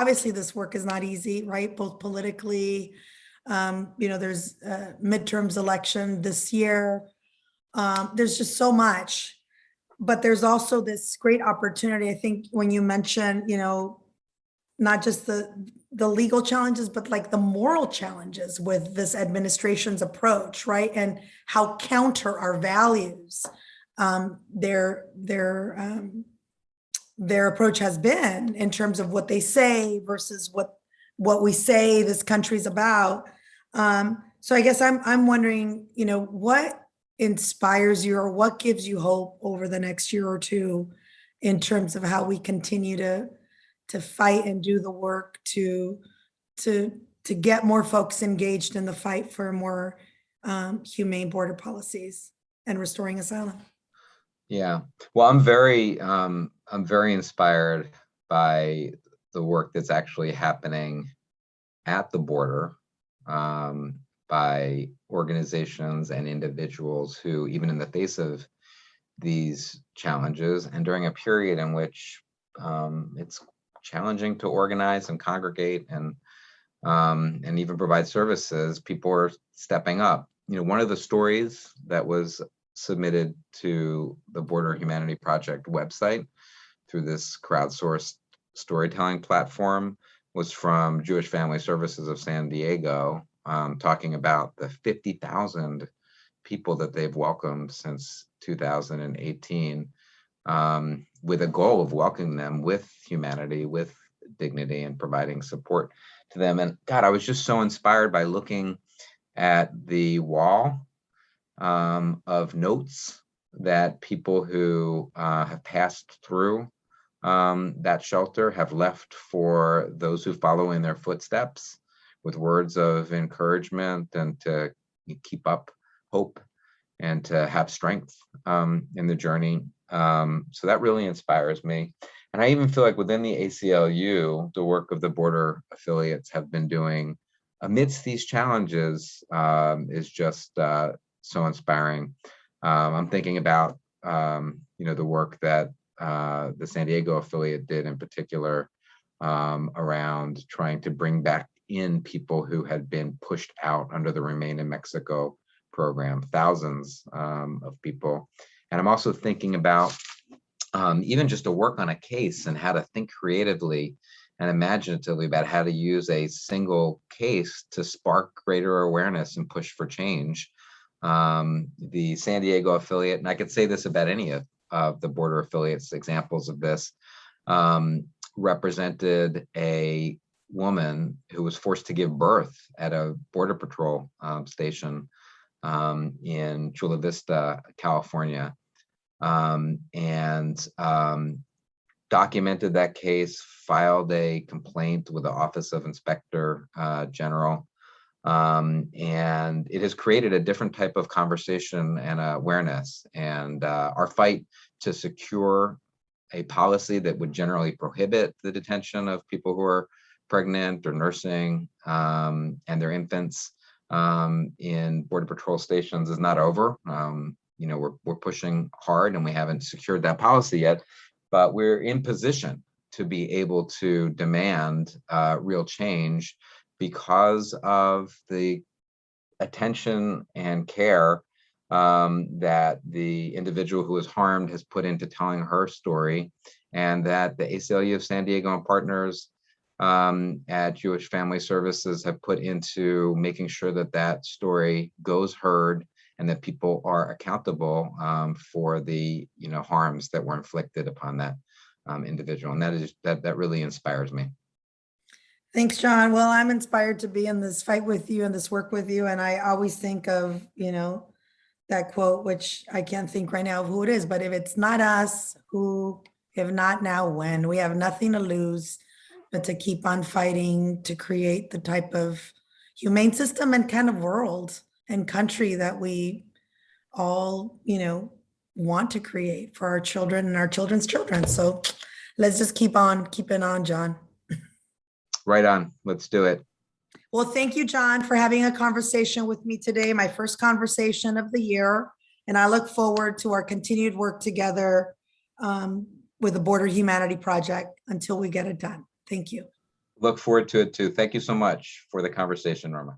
obviously this work is not easy, right? Both politically, there's a midterms election this year. There's just so much, but there's also this great opportunity. I think when you mention, not just the legal challenges, but like the moral challenges with this administration's approach, right? And how counter our values their approach has been in terms of what they say versus what we say this country's about. So I guess I'm wondering, what inspires you or what gives you hope over the next year or two in terms of how we continue to fight and do the work to get more folks engaged in the fight for more humane border policies and restoring asylum. Yeah, well, I'm very inspired by the work that's actually happening at the border by organizations and individuals who, even in the face of these challenges and during a period in which it's challenging to organize and congregate and even provide services, people are stepping up. One of the stories that was submitted to the Border Humanity Project website through this crowdsourced storytelling platform was from Jewish Family Services of San Diego, talking about the 50,000 people that they've welcomed since 2018, with a goal of welcoming them with humanity, with dignity, and providing support to them. And God, I was just so inspired by looking at the wall of notes that people who have passed through that shelter have left for those who follow in their footsteps, with words of encouragement and to keep up hope and to have strength in the journey. So that really inspires me. And I even feel like within the ACLU, the work of the border affiliates have been doing amidst these challenges is just so inspiring. I'm thinking about the work that the San Diego affiliate did in particular around trying to bring back in people who had been pushed out under the Remain in Mexico program, thousands of people. And I'm also thinking about even just to work on a case and how to think creatively and imaginatively about how to use a single case to spark greater awareness and push for change. The San Diego affiliate, and I could say this about any of the border affiliates, examples of this, represented a woman who was forced to give birth at a Border Patrol station in Chula Vista, California, and documented that case, filed a complaint with the Office of Inspector General. And it has created a different type of conversation and awareness. And our fight to secure a policy that would generally prohibit the detention of people who are pregnant or nursing and their infants in Border Patrol stations is not over. We're pushing hard and we haven't secured that policy yet, but we're in position to be able to demand real change because of the attention and care that the individual who was harmed has put into telling her story, and that the ACLU of San Diego and partners at Jewish Family Services have put into making sure that that story goes heard and that people are accountable for the harms that were inflicted upon that individual. And that really inspires me. Thanks, John. Well, I'm inspired to be in this fight with you and this work with you. And I always think of, that quote, which I can't think right now of who it is, but if it's not us, who, if not now, when? We have nothing to lose but to keep on fighting to create the type of humane system and kind of world and country that we all, want to create for our children and our children's children. So let's just keep on keeping on, John. Right on. Let's do it. Well, thank you, John, for having a conversation with me today, my first conversation of the year. And I look forward to our continued work together with the Border Humanity Project until we get it done. Thank you. Look forward to it too. Thank you so much for the conversation, Norma.